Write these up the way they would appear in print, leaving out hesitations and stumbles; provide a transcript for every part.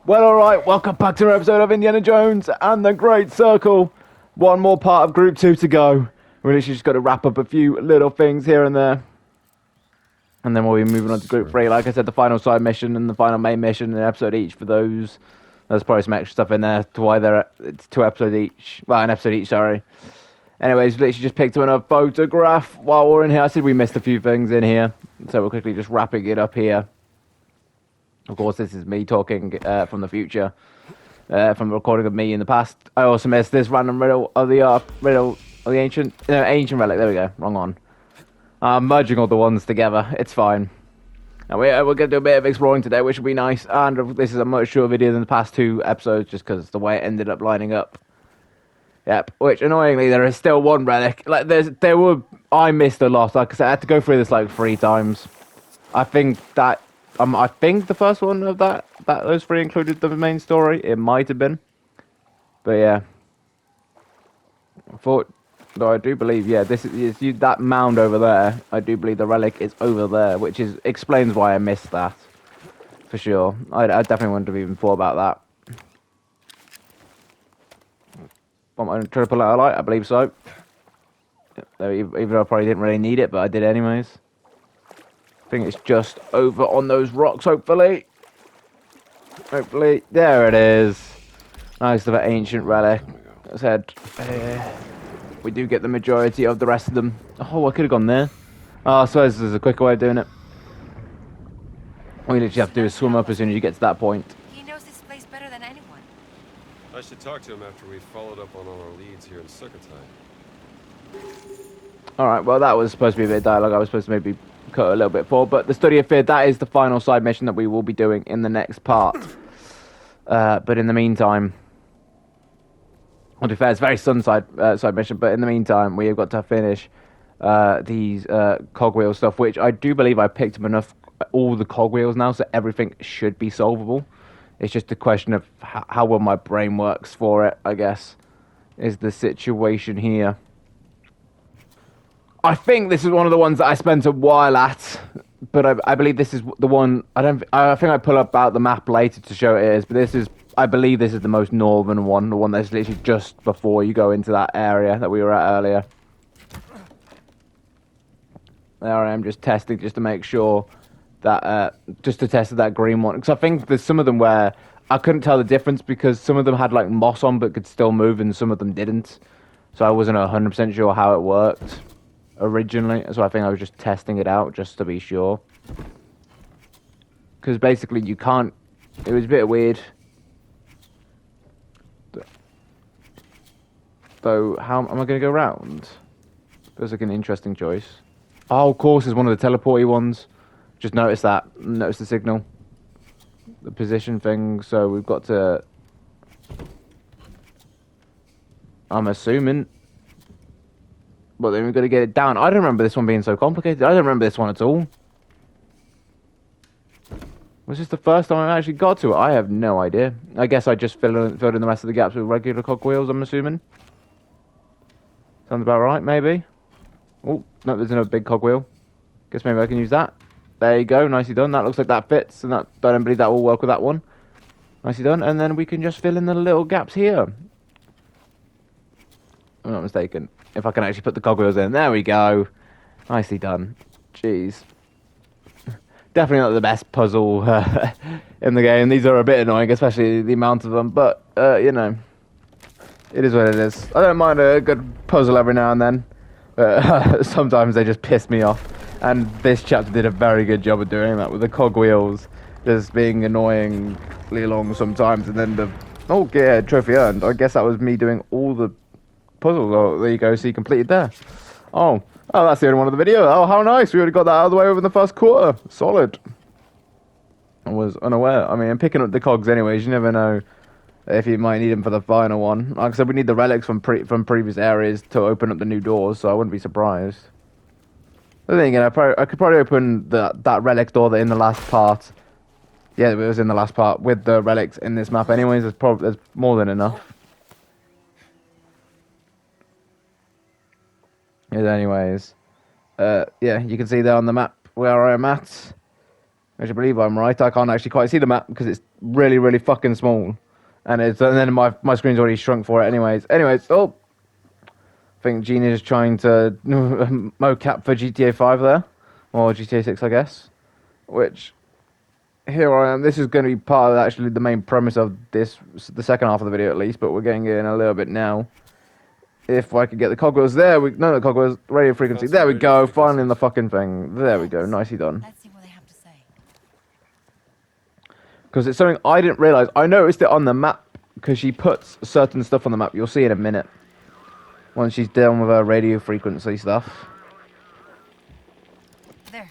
Well, alright, welcome back to another episode of Indiana Jones and the Great Circle. One more part of Group 2 to go. We literally just got to wrap up a few little things here and there. And then we'll be moving on to Group 3. Like I said, the final side mission and the final main mission, an episode each for those. There's probably some extra stuff in there to why it's 2 episodes each. Well, an episode each, sorry. Anyways, literally just picked up another photograph while we're in here. I said we missed a few things in here. So we're quickly just wrapping it up here. Of course, this is me talking from the future, from the recording of me in the past. I also missed this random riddle of the ancient relic. There we go. Wrong one. I'm merging all the ones together. It's fine. And we're going to do a bit of exploring today, which will be nice. And this is a much shorter video than the past 2 episodes, just because the way it ended up lining up. Yep. Which annoyingly, there is still one relic. Like I missed a lot. Like I said, I had to go through this like 3 times. I think the first one of those 3 included the main story. It might have been, but yeah. I do believe, yeah, this is that mound over there. I do believe the relic is over there, which explains why I missed that for sure. I definitely wouldn't have even thought about that. I'm trying to pull out a light. I believe so. Even though I probably didn't really need it, but I did anyways. I think it's just over on those rocks, hopefully. Hopefully. There it is. Nice little ancient relic. As I said, we do get the majority of the rest of them. Oh, I could have gone there. Oh, I suppose there's a quicker way of doing it. All you literally have to do is swim up as soon as you get to that point. He knows this place better than anyone. I should talk to him after we followed up on all our leads here in Sukhothai. Alright, well that was supposed to be a bit of dialogue. I was supposed to maybe cut a little bit for, but the Study of Fear, that is the final side mission that we will be doing in the next part. But in the meantime, to be fair, it's a very side mission, but in the meantime, we have got to finish these cogwheel stuff, which I do believe I picked up all the cogwheels now, so everything should be solvable. It's just a question of how well my brain works for it, I guess, is the situation here. I think this is one of the ones that I spent a while at, but I believe this is the one. I think I pull up out the map later to show it is, but I believe this is the most northern one, the one that's literally just before you go into that area that we were at earlier. There I am, just testing, just to make sure that, just to test that green one, because I think there's some of them where I couldn't tell the difference because some of them had like moss on but could still move, and some of them didn't. So I wasn't 100% sure how it worked originally, so I think I was just testing it out just to be sure, because basically you can't. It was a bit weird. So how am I going to go around? Feels like an interesting choice. Oh, of course, is one of the teleporty ones. Just noticed that. Noticed the signal, the position thing. So we've got to. I'm assuming. But then we've got to get it down. I don't remember this one being so complicated. I don't remember this one at all. Was this the first time I actually got to it? I have no idea. I guess I just filled in the rest of the gaps with regular cogwheels, I'm assuming. Sounds about right, maybe. Oh, no, there's another big cogwheel. Guess maybe I can use that. There you go, nicely done. That looks like that fits, and I don't believe that will work with that one. Nicely done, and then we can just fill in the little gaps here. I'm not mistaken. If I can actually put the cogwheels in. There we go. Nicely done. Jeez. Definitely not the best puzzle in the game. These are a bit annoying, especially the amount of them. But, you know, it is what it is. I don't mind a good puzzle every now and then. Sometimes they just piss me off. And this chapter did a very good job of doing that with the cogwheels just being annoyingly long sometimes. And then oh, yeah, trophy earned. I guess that was me doing all the puzzles. Oh, there you go. So you completed there. Oh, that's the only one of the video. Oh, how nice. We already got that out of the way over the first quarter. Solid. I was unaware. I mean, I'm picking up the cogs anyways. You never know if you might need them for the final one. Like I said, we need the relics from previous areas to open up the new doors, so I wouldn't be surprised. The thing, I could probably open that relic door in the last part. Yeah, it was in the last part with the relics in this map anyways. There's more than enough. Anyways, yeah, you can see there on the map where I'm at. I believe I'm right. I can't actually quite see the map because it's really, really fucking small. And then my screen's already shrunk for it anyways. Oh, I think Gene is trying to mocap for GTA 5 there. Or GTA 6, I guess. Which, here I am. This is going to be part of actually the main premise of this, the second half of the video at least, but we're getting in a little bit now. If I could get the cogwheels there, the cogwheels, radio frequency. There we go. Finally in the fucking thing. There we go. Nicely done. Let's see what they have to say. Because it's something I didn't realize. I noticed it on the map because she puts certain stuff on the map. You'll see in a minute. Once she's done with her radio frequency stuff. There.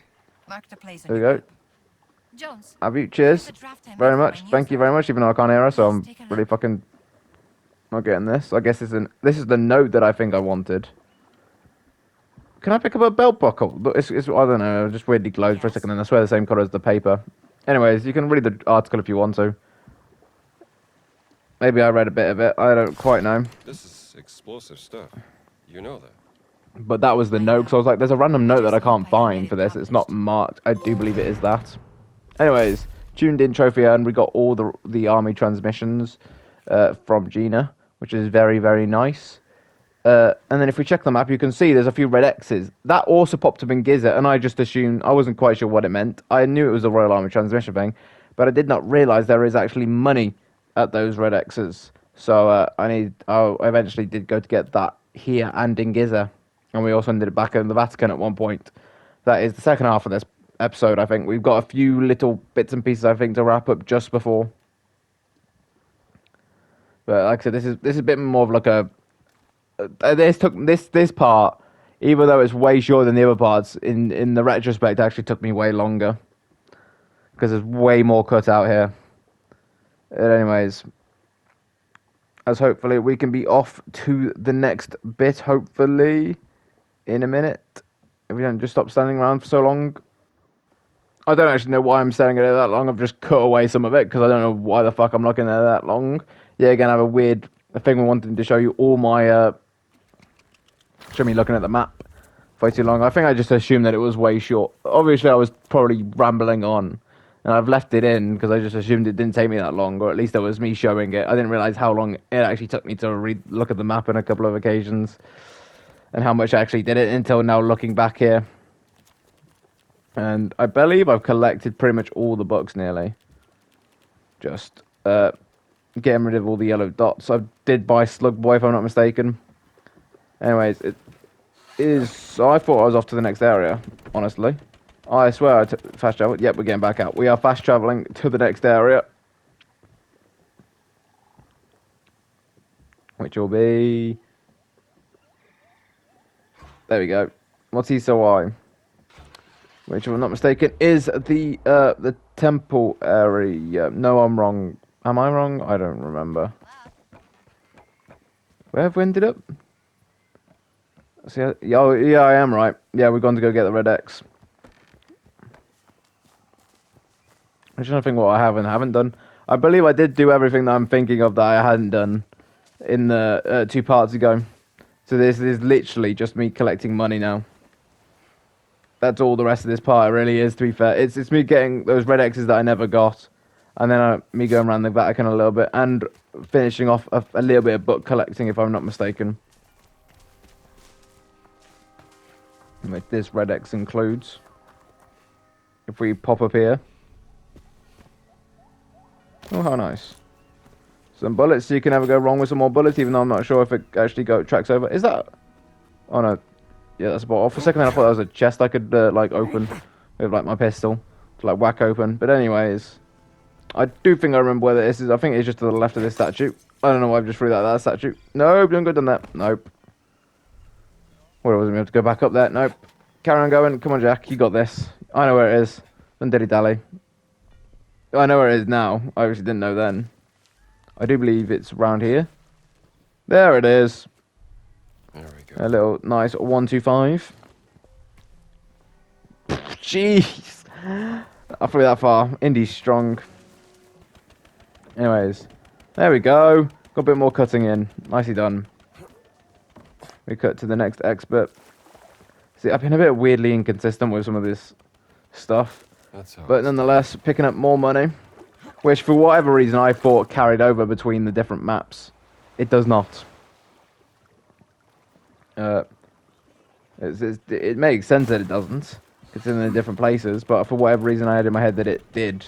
Mark the place. There we go. Jones. Have you? Cheers. Very much. Thank you very much. Even though I can't hear her, so I'm really fucking not getting this. I guess this is the note that I think I wanted. Can I pick up a belt buckle? It's I don't know. It just weirdly glowed for a second, and I swear the same color as the paper. Anyways, you can read the article if you want to. Maybe I read a bit of it. I don't quite know. This is explosive stuff. You know that. But that was the note, because I was like, there's a random note that I can't find for this. It's not marked. I do believe it is that. Anyways, tuned in trophy, and we got all the army transmissions from Gina, which is very, very nice. And then if we check the map, you can see there's a few red X's. That also popped up in Gizeh, and I just assumed, I wasn't quite sure what it meant. I knew it was a Royal Army transmission thing, but I did not realise there is actually money at those red X's. So I eventually did go to get that here and in Gizeh. And we also ended it back in the Vatican at one point. That is the second half of this episode, I think. We've got a few little bits and pieces, I think, to wrap up just before. But like I said, this is a bit more of like a... This part, even though it's way shorter than the other parts, in the retrospect, actually took me way longer. Because there's way more cut out here. But anyways, as hopefully we can be off to the next bit, hopefully, in a minute. If we don't just stop standing around for so long. I don't actually know why I'm standing there that long. I've just cut away some of it, because I don't know why the fuck I'm looking there that long. Yeah, again, I have a thing we wanted to show you all my, show me looking at the map way too long. I think I just assumed that it was way short. Obviously, I was probably rambling on. And I've left it in because I just assumed it didn't take me that long, or at least that was me showing it. I didn't realize how long it actually took me to look at the map on a couple of occasions, and how much I actually did it until now looking back here. And I believe I've collected pretty much all the books nearly. Just getting rid of all the yellow dots. I did buy Slug Boy if I'm not mistaken. Anyways, it is... So I thought I was off to the next area, honestly. I swear I fast traveled. Yep, we're getting back out. We are fast traveling to the next area. Which will be... There we go. What's Sukhothai? Which, if I'm not mistaken, is the temple area. No, I'm wrong. Am I wrong? I don't remember. Where have we ended up? See, oh, yeah, I am right. Yeah, we're going to go get the red X. I'm trying to think what I have and haven't done. I believe I did do everything that I'm thinking of that I hadn't done in the 2 parts ago. So this is literally just me collecting money now. That's all the rest of this part really is, to be fair. It's me getting those red X's that I never got. And then me going around the Vatican a little bit. And finishing off a little bit of book collecting, if I'm not mistaken. Which this red X includes. If we pop up here. Oh, how nice. Some bullets, so you can never go wrong with some more bullets, even though I'm not sure if it actually tracks over. Is that... Oh, no. Yeah, that's a bottle. For a second, I thought that was a chest I could, like, open with, like, my pistol. To, like, whack open. But anyways, I do think I remember where this is. I think it's just to the left of this statue. I don't know why I've just threw that statue. Nope, don't go down there. Nope. What was it? We have to go back up there. Nope. Carry on going. Come on, Jack. You got this. I know where it is. Don't dilly-dally. I know where it is now. I obviously didn't know then. I do believe it's around here. There it is. There we go. A little nice 125. Jeez. I threw that far. Indy's strong. Anyways. There we go. Got a bit more cutting in. Nicely done. We cut to the next expert. See, I've been a bit weirdly inconsistent with some of this stuff. That's how But nonetheless, picking up more money. which for whatever reason I thought carried over between the different maps. It does not. It makes sense that it doesn't. It's in the different places, but for whatever reason I had in my head that it did.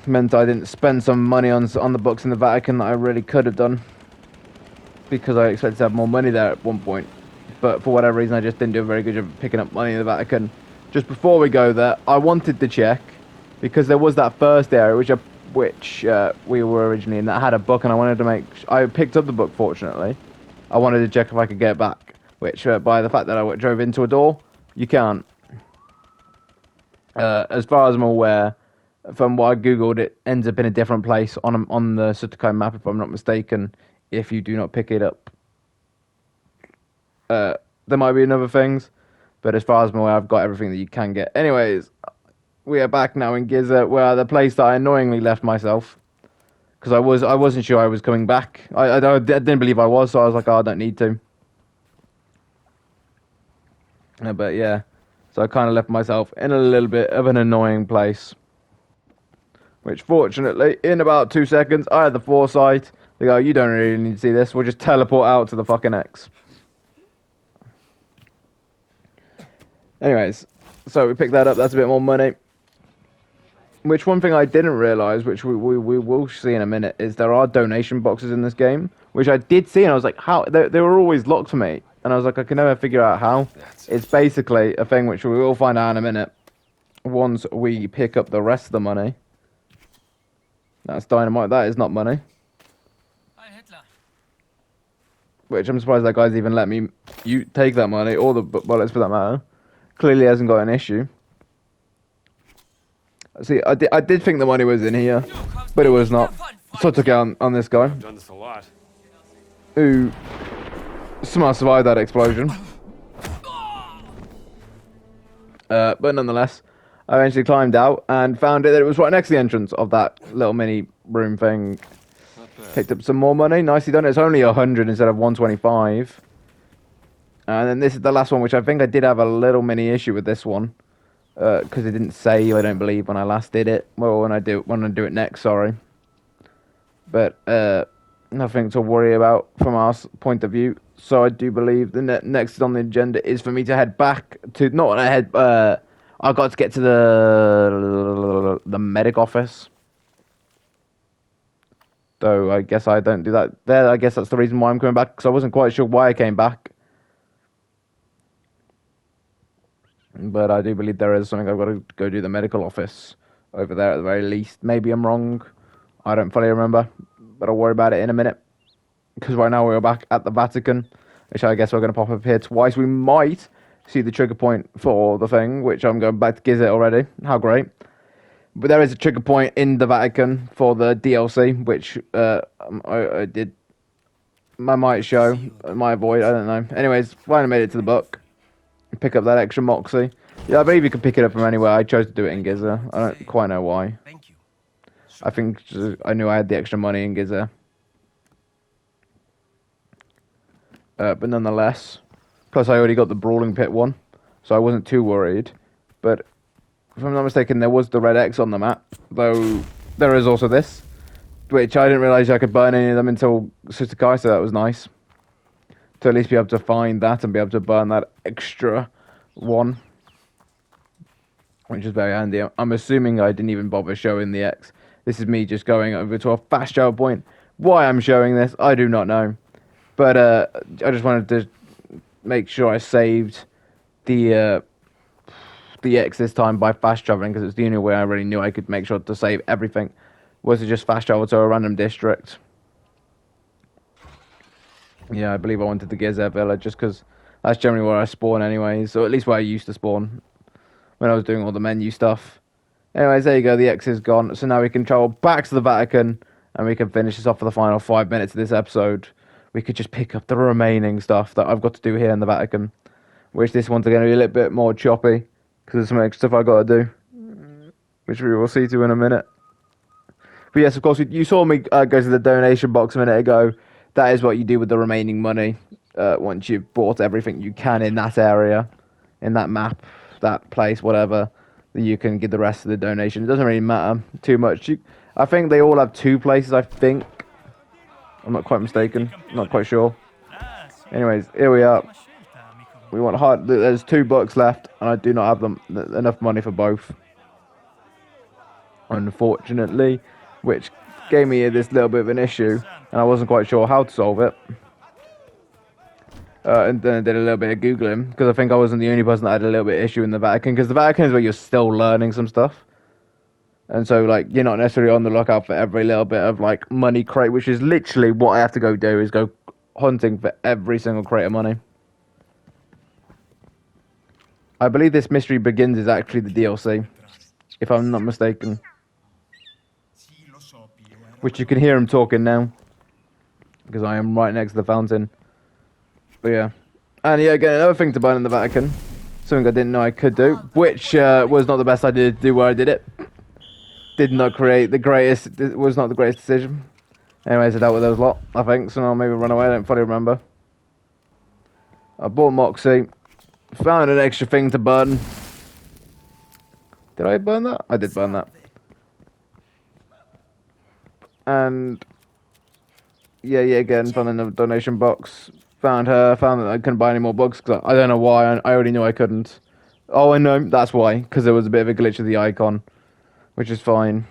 Meant I didn't spend some money on the books in the Vatican that I really could have done. Because I expected to have more money there at one point. But for whatever reason I just didn't do a very good job of picking up money in the Vatican. Just before we go there, I wanted to check, because there was that first area which we were originally in that had a book, and I wanted to I picked up the book, fortunately. I wanted to check if I could get it back, which by the fact that I drove into a door, you can't. As far as I'm aware, from what I googled, it ends up in a different place on the Sukhothai map, if I'm not mistaken, if you do not pick it up. There might be other things, but as far as I'm aware, I've got everything that you can get. Anyways, we are back now in Gizeh, where the place that I annoyingly left myself, because I wasn't sure I was coming back. I didn't believe I was, so I was like, oh, I don't need to. But yeah, so I kind of left myself in a little bit of an annoying place. Which fortunately, in about 2 seconds, I had the foresight. They go, you don't really need to see this. We'll just teleport out to the fucking X. Anyways, so we picked that up. That's a bit more money. Which one thing I didn't realise, which we will see in a minute, is there are donation boxes in this game. Which I did see, and I was like, how? They were always locked for me. And I was like, I can never figure out how. It's basically a thing which we will find out in a minute. Once we pick up the rest of the money. That's dynamite. That is not money. Which I'm surprised that guy's even let me take that money, or the bullets for that matter. Clearly hasn't got an issue. See, I did think the money was in here, but it was not. So I took it on this guy. I've done this a lot. Who somehow survived that explosion. But nonetheless, I eventually climbed out and found that it was right next to the entrance of that little mini room thing. Picked up some more money. Nicely done. It's only 100 instead of 125. And then this is the last one, which I think I did have a little mini issue with this one. Because it didn't save, I don't believe, when I last did it. Well, when I do it next, sorry. But nothing to worry about from our point of view. So I do believe the next on the agenda is for me to head back to... Not head... I got to get to the medic office. Though I guess I don't do that there. I guess that's the reason why I'm coming back, because I wasn't quite sure why I came back. But I do believe there is something I've got to go do the medical office over there at the very least. Maybe I'm wrong. I don't fully remember. But I'll worry about it in a minute. Because right now we're back at the Vatican, which I guess we're going to pop up here twice. We might see the trigger point for the thing, which I'm going back to Gizeh already. How great. But there is a trigger point in the Vatican for the DLC, which I did. I might show. I might avoid. I don't know. Anyways, finally made it to the book. Pick up that extra Moxie. Yeah, I believe you can pick it up from anywhere. I chose to do it in Gizeh. I don't quite know why. Thank you. I think I knew I had the extra money in Gizeh. But nonetheless. Plus, I already got the Brawling Pit one. So I wasn't too worried. But if I'm not mistaken, there was the red X on the map. Though there is also this. Which I didn't realise I could burn any of them until Sukhothai, so that was nice. To at least be able to find that and be able to burn that extra one. Which is very handy. I'm assuming I didn't even bother showing the X. This is me just going over to a fast travel point. Why I'm showing this, I do not know. But I just wanted to make sure I saved the X this time by fast traveling, because it's the only way I really knew I could make sure to save everything, was to just fast travel to a random district. Yeah, I believe I wanted the Gizeh village just because that's generally where I spawn anyways, or at least where I used to spawn when I was doing all the menu stuff. Anyways, there you go, the X is gone, so now we can travel back to the Vatican and we can finish this off for the final 5 minutes of this episode. We could just pick up the remaining stuff that I've got to do here in the Vatican, which this one's going to be a little bit more choppy because there's some extra stuff I've got to do, which we will see to in a minute. But yes, of course, you saw me go to the donation box a minute ago. That is what you do with the remaining money once you've bought everything you can in that area, in that map, that place, whatever. that you can give the rest of the donation. It doesn't really matter too much. I think they all have 2 places, I think. I'm not quite mistaken. I'm not quite sure. Anyways, here we are. We want hard. There's $2 left, and I do not have enough money for both. Unfortunately, which gave me this little bit of an issue, and I wasn't quite sure how to solve it. And then I did a little bit of Googling, because I think I wasn't the only person that had a little bit of issue in the Vatican, because the Vatican is where you're still learning some stuff. And so, like, you're not necessarily on the lookout for every little bit of, like, money crate, which is literally what I have to go do, is go hunting for every single crate of money. I believe this Mystery Begins is actually the DLC, if I'm not mistaken. Which you can hear him talking now, because I am right next to the fountain. But yeah. And yeah, again, another thing to burn in the Vatican. Something I didn't know I could do, which was not the best idea to do where I did it. Did not create the greatest, it was not the greatest decision. Anyways, I dealt with those lot, I think, so I'll maybe run away, I don't fully remember. I bought Moxie, found an extra thing to burn. Did I burn that? I did burn that. And yeah, again, found another donation box. Found her, found that I couldn't buy any more books, because I don't know why, I already knew I couldn't. Oh, I know, that's why, because there was a bit of a glitch with the icon. Which is fine.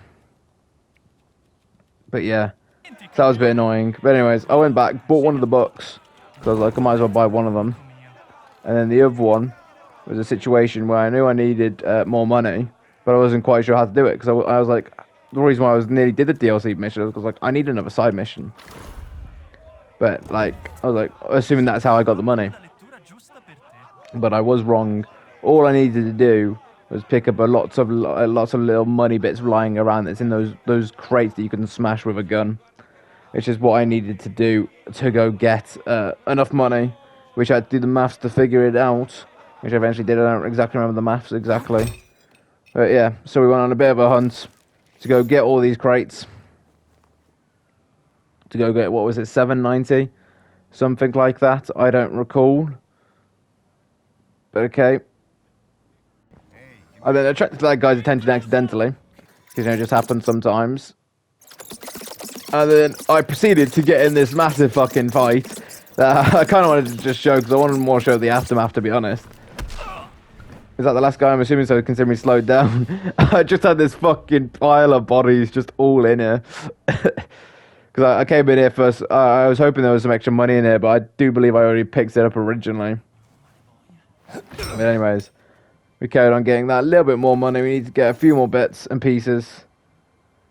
But yeah, so that was a bit annoying. But anyways, I went back, bought one of the books, because I was like, I might as well buy one of them. And then the other one was a situation where I knew I needed more money, but I wasn't quite sure how to do it, because I was like, the reason why I nearly did the DLC mission was because like, I need another side mission. But like, I was like, assuming that's how I got the money. But I was wrong. All I needed to do was pick up lots of little money bits lying around that's in those crates that you can smash with a gun, which is what I needed to do to go get enough money, which I had to do the maths to figure it out, which I eventually did. I don't exactly remember the maths exactly, but yeah. So we went on a bit of a hunt to go get all these crates, to go get, what was it, 790, something like that. I don't recall, but okay. I then attracted that guy's attention accidentally, because it just happens sometimes. And then I proceeded to get in this massive fucking fight that I kind of wanted to just show, because I wanted more to show the aftermath, to be honest. Is that the last guy? I'm assuming so, considering he slowed down. I just had this fucking pile of bodies just all in here. Because I came in here first, I was hoping there was some extra money in here, but I do believe I already picked it up originally. But anyways. We carried on getting that, a little bit more money. We need to get a few more bits and pieces.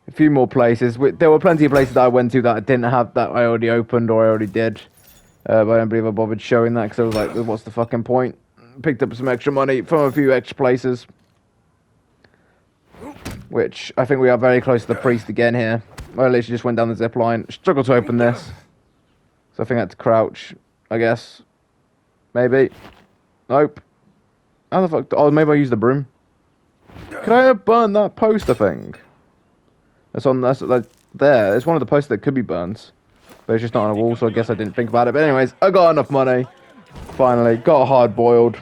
A few more places. There were plenty of places that I went to that I didn't have, that I already opened or I already did. But I don't believe I bothered showing that, because I was like, what's the fucking point? Picked up some extra money from a few extra places. Which, I think we are very close to the priest again here. I literally just went down the zip line. Struggled to open this. So I think I had to crouch, I guess. Maybe. Nope. How the fuck? Oh, maybe I used the broom. Could I have burned that poster thing? That's like there. It's one of the posters that could be burnt, but it's just not on a wall, so I guess I didn't think about it. But anyways, I got enough money. Finally, got hard boiled.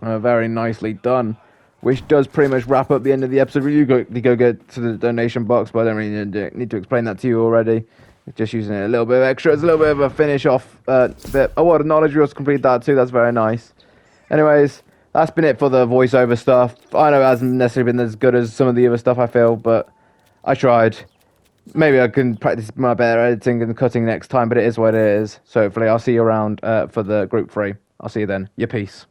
Very nicely done. Which does pretty much wrap up the end of the episode. You go get to the donation box, but I don't really need to explain that to you already. Just using it a little bit of extra. It's a little bit of a finish off bit. Oh, what a knowledge you also complete that too. That's very nice. Anyways, that's been it for the voiceover stuff. I know it hasn't necessarily been as good as some of the other stuff, I feel, but I tried. Maybe I can practice my better editing and cutting next time, but it is what it is. So hopefully I'll see you around for the group 3. I'll see you then. Your peace.